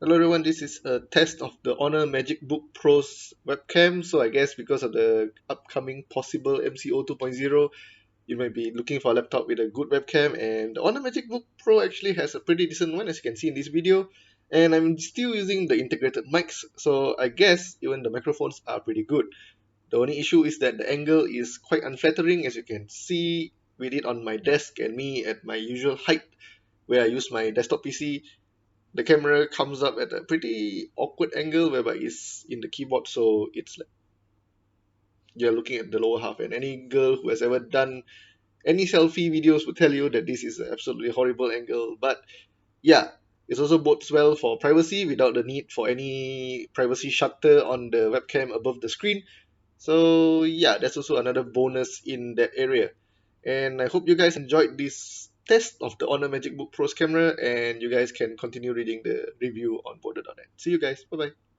Hello everyone, this is a test of the HONOR MagicBook Pro's webcam. So I guess because of the upcoming possible MCO 2.0, you might be looking for a laptop with a good webcam, and the HONOR MagicBook Pro actually has a pretty decent one, as you can see in this video. And I'm still using the integrated mics, so I guess even the microphones are pretty good. The only issue is that the angle is quite unflattering, as you can see with it on my desk and me at my usual height where I use my desktop PC. The camera comes up at a pretty awkward angle whereby it's in the keyboard, so it's like you're looking at the lower half, and any girl who has ever done any selfie videos would tell you that this is an absolutely horrible angle. But yeah, it also bodes well for privacy without the need for any privacy shutter on the webcam above the screen. So yeah, that's also another bonus in that area. And I hope you guys enjoyed this test of the HONOR MagicBook Pro's camera, and you guys can continue reading the review on border.net. See you guys. Bye bye.